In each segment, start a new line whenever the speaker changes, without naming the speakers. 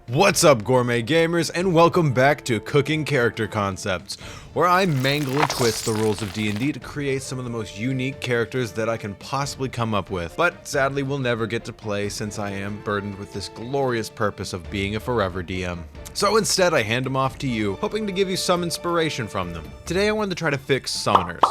What's up, gourmet gamers, and welcome back to Cooking Character Concepts, where I mangle and twist the rules of D&D to create some of the most unique characters that I can possibly come up with, but sadly we'll never get to play since I am burdened with this glorious purpose of being a forever DM. So instead I hand them off to you, hoping to give you some inspiration from them. Today I wanted to try to fix summoners.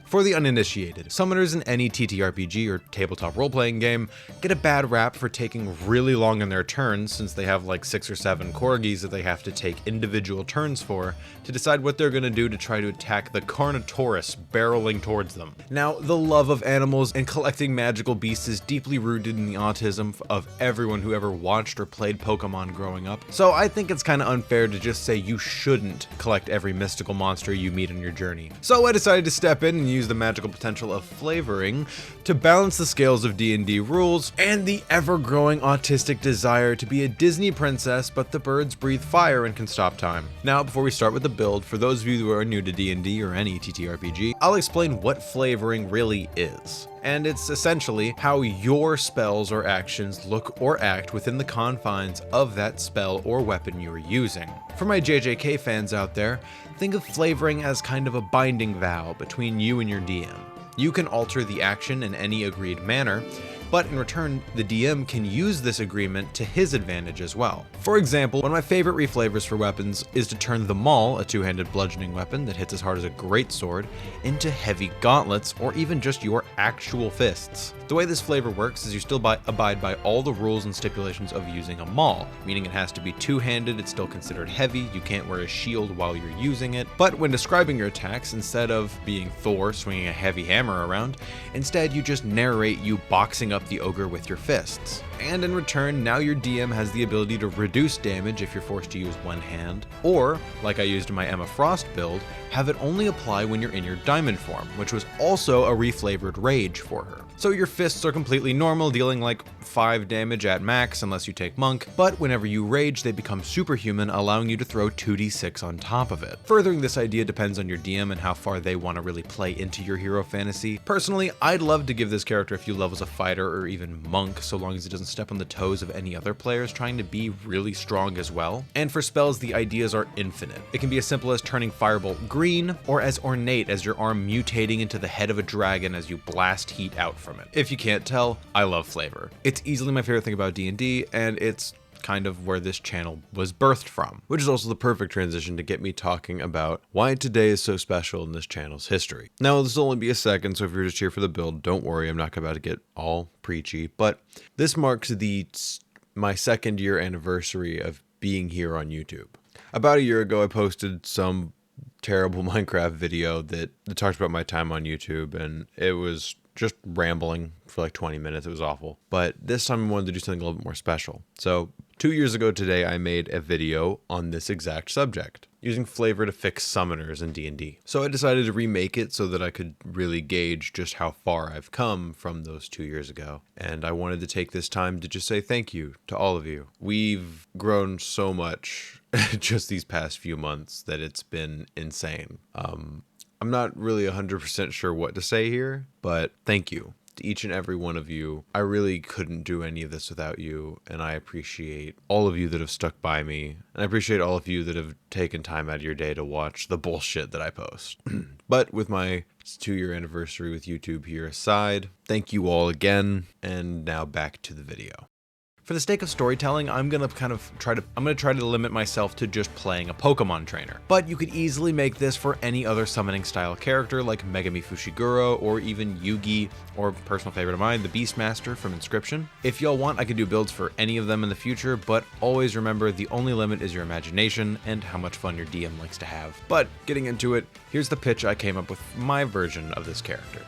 For the uninitiated, summoners in any TTRPG or tabletop role-playing game get a bad rap for taking really long in their turns, since they have like 6 or 7 corgis that they have to take individual turns for to decide what they're going to do to try to attack the Carnotaurus barreling towards them. Now, the love of animals and collecting magical beasts is deeply rooted in the autism of everyone who ever watched or played Pokemon growing up, so I think it's kind of unfair to just say you shouldn't collect every mystical monster you meet on your journey. So I decided to step in and use the magical potential of flavoring to balance the scales of D&D rules and the ever-growing autistic desire to be a Disney princess, but the birds breathe fire and can stop time. Now, before we start with the build, for those of you who are new to D&D or any TTRPG, I'll explain what flavoring really is. And it's essentially how your spells or actions look or act within the confines of that spell or weapon you are using. For my JJK fans out there, think of flavoring as kind of a binding vow between you and your DM. You can alter the action in any agreed manner, but in return, the DM can use this agreement to his advantage as well. For example, one of my favorite reflavors for weapons is to turn the Maul, a two-handed bludgeoning weapon that hits as hard as a greatsword, into heavy gauntlets or even just your actual fists. The way this flavor works is you still abide by all the rules and stipulations of using a Maul, meaning it has to be two-handed, it's still considered heavy, you can't wear a shield while you're using it, but when describing your attacks, instead of being Thor swinging a heavy hammer around, instead you just narrate you boxing up the ogre with your fists. And in return, now your DM has the ability to reduce damage if you're forced to use one hand, or, like I used in my Emma Frost build, have it only apply when you're in your diamond form, which was also a reflavored rage for her. So your fists are completely normal, dealing like 5 damage at max unless you take monk, but whenever you rage they become superhuman, allowing you to throw 2d6 on top of it. Furthering this idea depends on your DM and how far they want to really play into your hero fantasy. Personally, I'd love to give this character a few levels of fighter or even monk, so long as it doesn't step on the toes of any other players trying to be really strong as well. And for spells, the ideas are infinite. It can be as simple as turning Firebolt green, or as ornate as your arm mutating into the head of a dragon as you blast heat out from it. If you can't tell, I love flavor. It's easily my favorite thing about D&D, and it's kind of where this channel was birthed from, which is also the perfect transition to get me talking about why today is so special in this channel's history. Now, this will only be a second, so if you're just here for the build, don't worry, I'm not about to get all preachy, but this marks my 2nd year anniversary of being here on YouTube. About a year ago, I posted some terrible Minecraft video that talked about my time on YouTube, and it was just rambling for like 20 minutes. It was awful. But this time I wanted to do something a little bit more special. So 2 years ago today, I made a video on this exact subject, using flavor to fix summoners in D&D. So I decided to remake it so that I could really gauge just how far I've come from those 2 years ago. And I wanted to take this time to just say thank you to all of you. We've grown so much just these past few months that it's been insane. I'm not really 100% sure what to say here, but thank you to each and every one of you. I really couldn't do any of this without you, and I appreciate all of you that have stuck by me, and I appreciate all of you that have taken time out of your day to watch the bullshit that I post. But with my 2-year anniversary with YouTube here aside, thank you all again, and now back to the video. For the sake of storytelling, I'm gonna try to limit myself to just playing a Pokemon trainer. But you could easily make this for any other summoning style character like Megami Fushiguro or even Yugi, or personal favorite of mine, the Beastmaster from Inscription. If y'all want, I could do builds for any of them in the future, but always remember the only limit is your imagination and how much fun your DM likes to have. But getting into it, here's the pitch I came up with my version of this character.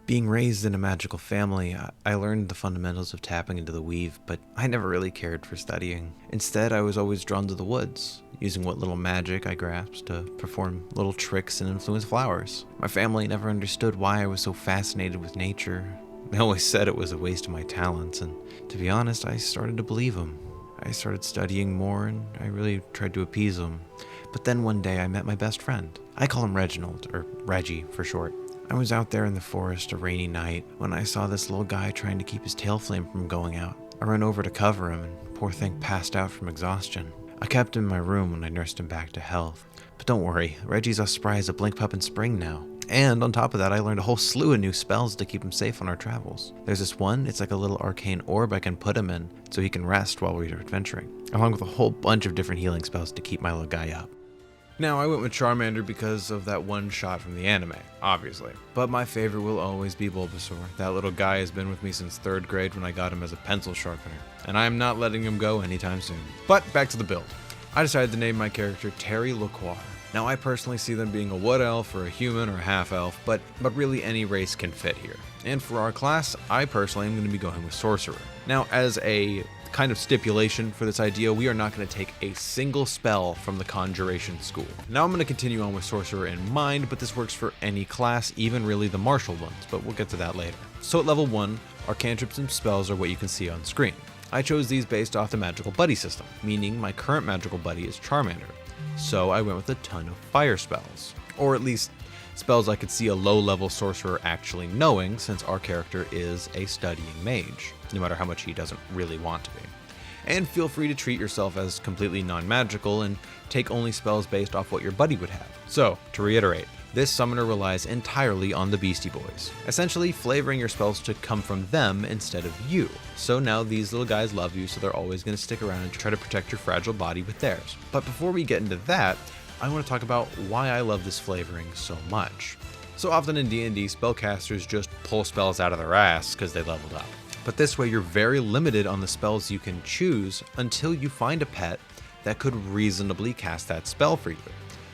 Being raised in a magical family, I learned the fundamentals of tapping into the weave, but I never really cared for studying. Instead, I was always drawn to the woods, using what little magic I grasped to perform little tricks and influence flowers. My family never understood why I was so fascinated with nature. They always said it was a waste of my talents, and to be honest, I started to believe them. I started studying more, and I really tried to appease them. But then one day I met my best friend. I call him Reginald, or Reggie for short. I was out there in the forest a rainy night when I saw this little guy trying to keep his tail flame from going out. I ran over to cover him, and poor thing passed out from exhaustion. I kept him in my room when I nursed him back to health. But don't worry, Reggie's as spry as a blink pup in spring now. And on top of that, I learned a whole slew of new spells to keep him safe on our travels. There's this one, it's like a little arcane orb I can put him in so he can rest while we're adventuring, along with a whole bunch of different healing spells to keep my little guy up. Now, I went with Charmander because of that one shot from the anime, obviously. But my favorite will always be Bulbasaur. That little guy has been with me since 3rd grade when I got him as a pencil sharpener, and I am not letting him go anytime soon. But back to the build. I decided to name my character Terry Lacroix. Now, I personally see them being a wood elf or a human or a half elf, but really any race can fit here. And for our class, I personally am going to be going with Sorcerer. Now, as a kind of stipulation for this idea, we are not going to take a single spell from the Conjuration School. Now I'm going to continue on with Sorcerer in mind, but this works for any class, even really the martial ones, but we'll get to that later. So at level 1, our cantrips and spells are what you can see on screen. I chose these based off the magical buddy system, meaning my current magical buddy is Charmander. So I went with a ton of fire spells, or at least spells I could see a low-level sorcerer actually knowing, since our character is a studying mage, no matter how much he doesn't really want to be. And feel free to treat yourself as completely non-magical and take only spells based off what your buddy would have. So, to reiterate, this summoner relies entirely on the Beastie Boys, essentially flavoring your spells to come from them instead of you. So now these little guys love you, so they're always going to stick around and try to protect your fragile body with theirs. But before we get into that, I want to talk about why I love this flavoring so much. So often in D&D, spellcasters just pull spells out of their ass because they leveled up. But this way you're very limited on the spells you can choose until you find a pet that could reasonably cast that spell for you.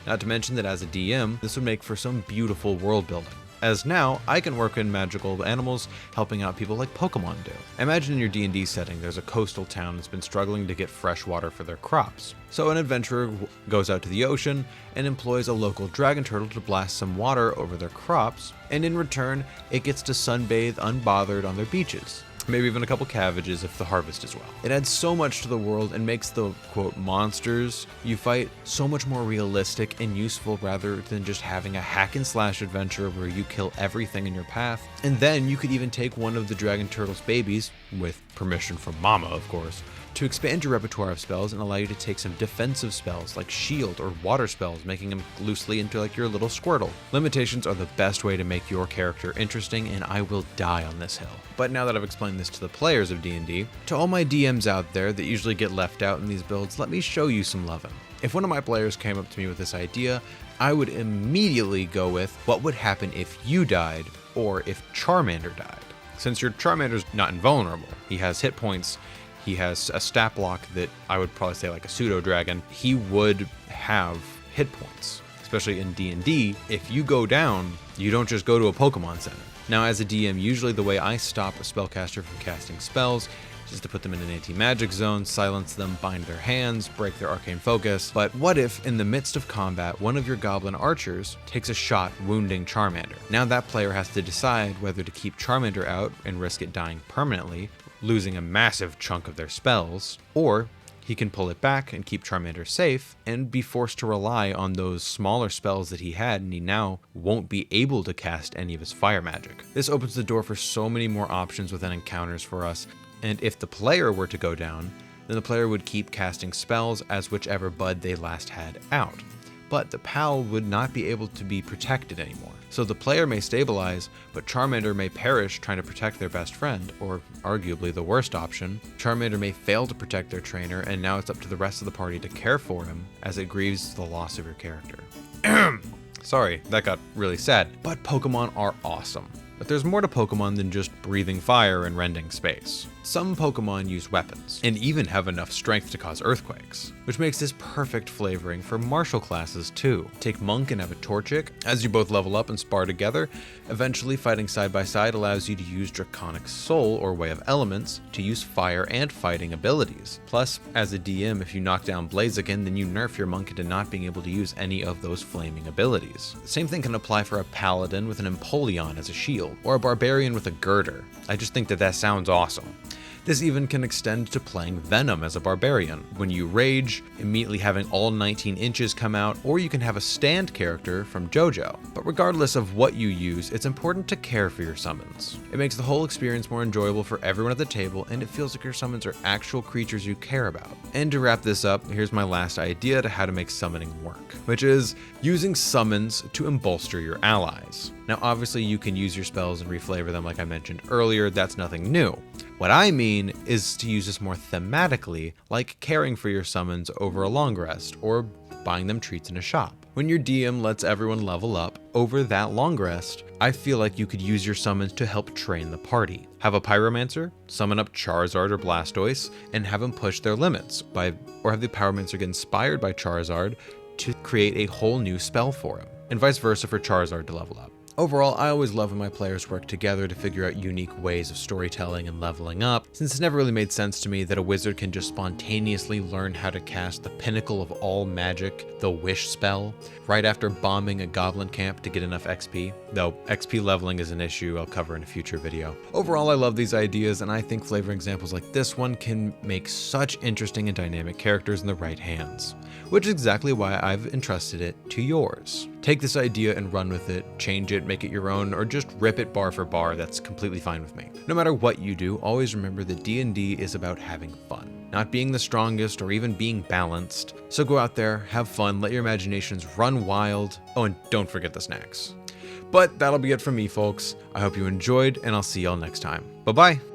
Not to mention that as a DM, this would make for some beautiful world building, as now I can work in magical animals helping out people like Pokemon do. Imagine in your D&D setting there's a coastal town that's been struggling to get fresh water for their crops. So an adventurer goes out to the ocean and employs a local dragon turtle to blast some water over their crops, and in return it gets to sunbathe unbothered on their beaches. Maybe even a couple cabbages if the harvest is well. It adds so much to the world and makes the, quote, monsters you fight so much more realistic and useful rather than just having a hack and slash adventure where you kill everything in your path. And then you could even take one of the dragon turtle's babies, with permission from Mama of course, to expand your repertoire of spells and allow you to take some defensive spells like shield or water spells, making them loosely into like your little Squirtle. Limitations are the best way to make your character interesting, and I will die on this hill. But now that I've explained this to the players of D&D, to all my DMs out there that usually get left out in these builds, let me show you some lovin'. If one of my players came up to me with this idea, I would immediately go with what would happen if you died or if Charmander died. Since your Charmander's not invulnerable, he has hit points, he has a stat block that I would probably say like a pseudo dragon, he would have hit points. Especially in D&D, if you go down, you don't just go to a Pokemon Center. Now as a DM, usually the way I stop a spellcaster from casting spells is just to put them in an anti-magic zone, silence them, bind their hands, break their arcane focus. But what if in the midst of combat, one of your goblin archers takes a shot wounding Charmander? Now that player has to decide whether to keep Charmander out and risk it dying permanently, losing a massive chunk of their spells, or he can pull it back and keep Charmander safe and be forced to rely on those smaller spells that he had, and he now won't be able to cast any of his fire magic. This opens the door for so many more options within encounters for us, and if the player were to go down, then the player would keep casting spells as whichever bud they last had out. But the pal would not be able to be protected anymore. So the player may stabilize, but Charmander may perish trying to protect their best friend, or arguably the worst option, Charmander may fail to protect their trainer, and now it's up to the rest of the party to care for him as it grieves the loss of your character. Sorry, that got really sad. But Pokemon are awesome. But there's more to Pokemon than just breathing fire and rending space. Some Pokemon use weapons, and even have enough strength to cause earthquakes, which makes this perfect flavoring for martial classes too. Take Monk and have a Torchic. As you both level up and spar together, eventually fighting side by side allows you to use Draconic Soul, or Way of Elements, to use fire and fighting abilities. Plus, as a DM, if you knock down Blaziken, then you nerf your Monk into not being able to use any of those flaming abilities. The same thing can apply for a Paladin with an Empoleon as a shield, or a Barbarian with a Girder. I just think that sounds awesome. This even can extend to playing Venom as a barbarian. When you rage, immediately having all 19 inches come out, or you can have a stand character from JoJo. But regardless of what you use, it's important to care for your summons. It makes the whole experience more enjoyable for everyone at the table, and it feels like your summons are actual creatures you care about. And to wrap this up, here's my last idea to how to make summoning work, which is using summons to embolster your allies. Now obviously you can use your spells and reflavor them like I mentioned earlier, that's nothing new. What I mean is to use this more thematically, like caring for your summons over a long rest, or buying them treats in a shop. When your DM lets everyone level up over that long rest, I feel like you could use your summons to help train the party. Have a Pyromancer, summon up Charizard or Blastoise, and have them push their limits, or have the Pyromancer get inspired by Charizard to create a whole new spell for him, and vice versa for Charizard to level up. Overall, I always love when my players work together to figure out unique ways of storytelling and leveling up, since it's never really made sense to me that a wizard can just spontaneously learn how to cast the pinnacle of all magic, the Wish spell, right after bombing a goblin camp to get enough XP, though XP leveling is an issue I'll cover in a future video. Overall, I love these ideas, and I think flavoring examples like this one can make such interesting and dynamic characters in the right hands, which is exactly why I've entrusted it to yours. Take this idea and run with it, change it, make it your own, or just rip it bar for bar. That's completely fine with me. No matter what you do, always remember that D&D is about having fun, not being the strongest or even being balanced. So go out there, have fun, let your imaginations run wild. Oh, and don't forget the snacks. But that'll be it from me, folks. I hope you enjoyed, and I'll see y'all next time. Bye-bye.